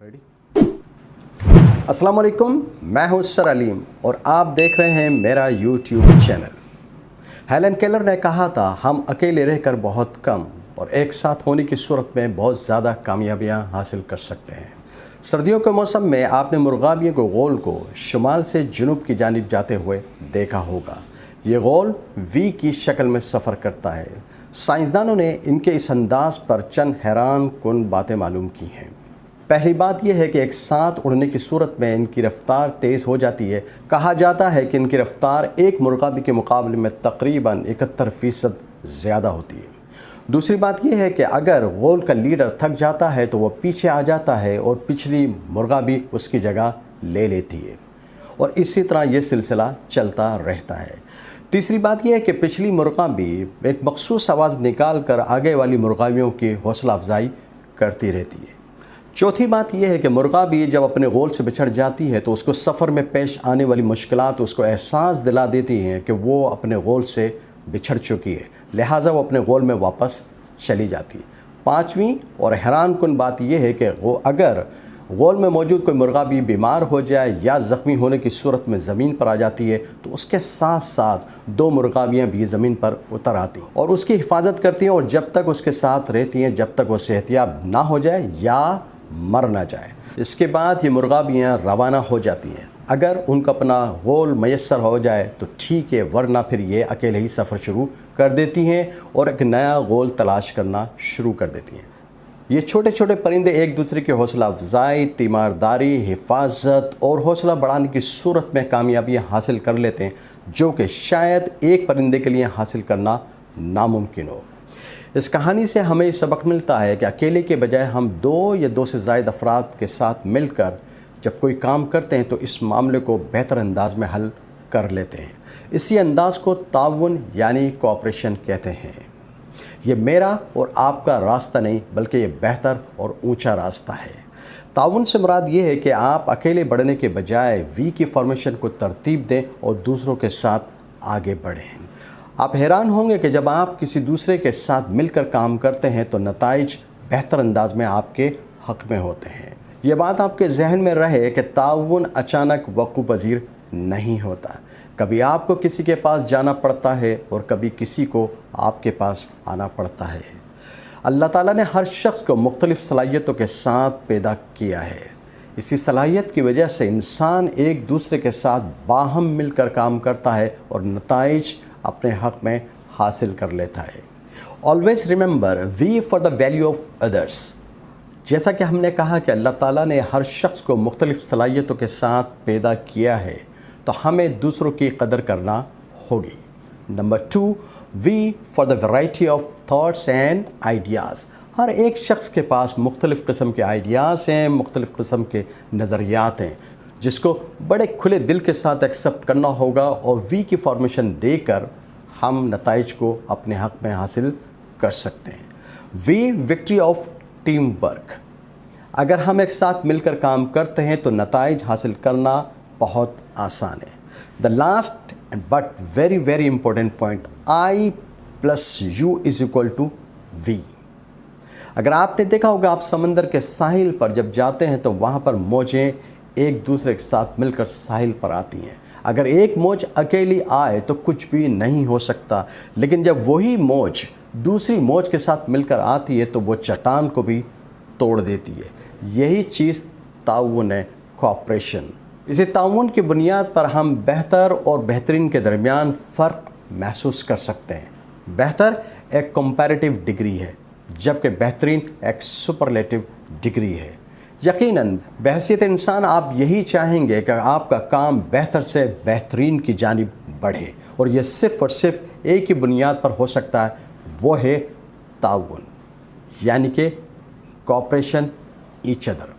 Ready. अस्सलाम वालेकुम, मैं हूं सर अलीम और आप देख रहे हैं मेरा यूट्यूब चैनल। हेलन केलर ने कहा था, हम अकेले रहकर बहुत कम और एक साथ होने की सूरत में बहुत ज़्यादा कामयाबियां हासिल कर सकते हैं। सर्दियों के मौसम में आपने मुर्गाबियों के गोल को शुमाल से जुनूब की जानिब जाते हुए देखा होगा। ये गोल वी की शक्ल में सफ़र करता है। साइंसदानों ने इनके इस अंदाज पर चंद हैरान कुन बातें मालूम की हैं। पहली बात यह है कि एक साथ उड़ने की सूरत में इनकी रफ़्तार तेज़ हो जाती है। कहा जाता है कि इनकी रफ़्तार एक मुर्गाबी के मुकाबले में तकरीबन 71% ज़्यादा होती है। दूसरी बात यह है कि अगर गोल का लीडर थक जाता है तो वह पीछे आ जाता है और पिछली मुर्गाबी उसकी जगह ले लेती है और इसी तरह यह सिलसिला चलता रहता है। तीसरी बात यह है कि पिछली मुर्गाबी एक मखसूस आवाज़ निकाल कर आगे वाली मुर्गाबियों की हौसला अफजाई करती रहती है। चौथी बात यह है कि मुर्गाबी जब अपने गोल से बिछड़ जाती है तो उसको सफ़र में पेश आने वाली मुश्किलात उसको एहसास दिला देती हैं कि वो अपने गोल से बिछड़ चुकी है, लिहाजा वो अपने गोल में वापस चली जाती है। पाँचवीं और हैरान कुन बात यह है कि वो अगर गोल में मौजूद कोई मुर्गाबी बीमार हो जाए या ज़ख्मी होने की सूरत में ज़मीन पर आ जाती है तो उसके साथ साथ दो मुर्गाबियाँ भी ज़मीन पर उतर आती हैं और उसकी हिफाजत करती हैं और जब तक उसके साथ रहती हैं जब तक वो सेहतियाब ना हो जाए या मर ना जाए। इसके बाद ये मुर्गाबियाँ रवाना हो जाती हैं। अगर उनका अपना गोल मैसर हो जाए तो ठीक है, वरना फिर ये अकेले ही सफ़र शुरू कर देती हैं और एक नया गोल तलाश करना शुरू कर देती हैं। ये छोटे छोटे परिंदे एक दूसरे की हौसला अफजाई, तीमारदारी, हिफाजत और हौसला बढ़ाने की सूरत में कामयाबियाँ हासिल कर लेते हैं, जो कि शायद एक परिंदे के लिए हासिल करना नामुमकिन हो। इस कहानी से हमें सबक मिलता है कि अकेले के बजाय हम दो या दो से ज़ायद अफराद के साथ मिलकर जब कोई काम करते हैं तो इस मामले को बेहतर अंदाज में हल कर लेते हैं। इसी अंदाज को ताउन यानी कोऑपरेशन कहते हैं। ये मेरा और आपका रास्ता नहीं बल्कि ये बेहतर और ऊंचा रास्ता है। ताउन से मुराद ये है कि आप अकेले बढ़ने के बजाय वी की फॉर्मेशन को तरतीब दें और दूसरों के साथ आगे बढ़ें। आप हैरान होंगे कि जब आप किसी दूसरे के साथ मिलकर काम करते हैं तो नताइज बेहतर अंदाज में आपके हक़ में होते हैं। ये बात आपके जहन में रहे कि ताउन अचानक वक़ूफ़ पज़ीर नहीं होता। कभी आपको किसी के पास जाना पड़ता है और कभी किसी को आपके पास आना पड़ता है। अल्लाह ताला ने हर शख्स को मुख्तलिफ़ सलाहियतों के साथ पैदा किया है। इसी सलाहियत की वजह से इंसान एक दूसरे के साथ बाहम मिलकर काम करता है और नताइज अपने हक़ में हासिल कर लेता है। Always remember we for the value of others. जैसा कि हमने कहा कि अल्लाह ताला ने हर शख्स को मुख्तलिफ़ सलाहियतों के साथ पैदा किया है तो हमें दूसरों की कदर करना होगी। Number 2, we for the variety of thoughts and ideas. हर एक शख्स के पास मुख्तलिफ़ किस्म के आइडियाज़ हैं, मुख्तलिफ़ किस्म के नज़रियात हैं, जिसको बड़े खुले दिल के साथ एक्सेप्ट करना होगा और वी की फॉर्मेशन देकर हम नताइज को अपने हक़ में हासिल कर सकते हैं। We victory of team work. अगर हम एक साथ मिलकर काम करते हैं तो नताइज हासिल करना बहुत आसान है। The last but very very important point, I + U = V। अगर आपने देखा होगा, आप समंदर के साहिल पर जब जाते हैं तो वहाँ पर मौजें एक दूसरे के साथ मिलकर साहिल पर आती हैं। अगर एक मौज अकेली आए तो कुछ भी नहीं हो सकता, लेकिन जब वही मौज दूसरी मौज के साथ मिलकर आती है तो वो चट्टान को भी तोड़ देती है। यही चीज़ ताउन है, कोऑपरेशन। इसी ताउन की बुनियाद पर हम बेहतर और बेहतरीन के दरमियान फ़र्क महसूस कर सकते हैं। बेहतर एक कंपैरेटिव डिग्री है जबकि बेहतरीन एक सुपरलेटिव डिग्री है। यकीनन बहैसियत इंसान आप यही चाहेंगे कि आपका काम बेहतर से बेहतरीन की जानिब बढ़े और ये सिर्फ़ और सिर्फ एक ही बुनियाद पर हो सकता है, वो है ताउन यानी कि कोऑपरेशन ईच अदर।